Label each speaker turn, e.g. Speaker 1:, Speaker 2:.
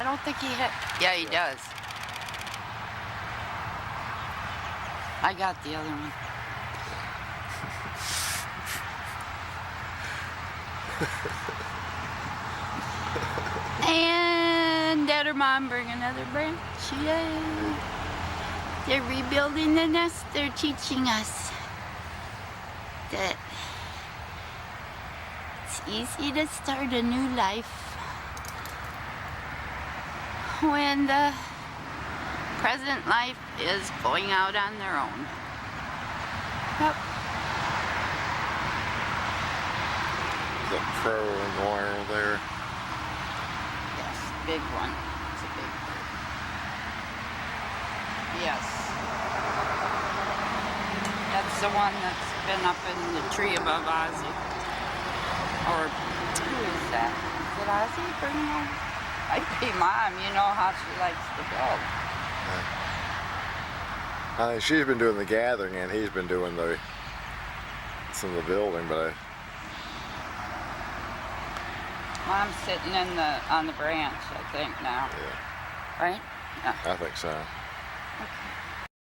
Speaker 1: I don't think he had. Yeah, he does. I got the other one. And Dad or Mom bring another branch. Yay. They're rebuilding the nest. They're teaching us that it's easy to start a new life when the present life is going out on their own. Yep.
Speaker 2: The curling wire there.
Speaker 1: Yes, big one. It's a big one. Yes. That's the one that's been up in the tree above Ozzy. Or who is that? Is it Ozzy? Bring him on. I'd be Mom, you know how she likes to build.
Speaker 2: I think she's been doing the gathering and he's been doing some of the building, but
Speaker 1: Mom's sitting on the branch, I think now.
Speaker 2: Yeah.
Speaker 1: Right? Yeah.
Speaker 2: I think so.
Speaker 1: Okay.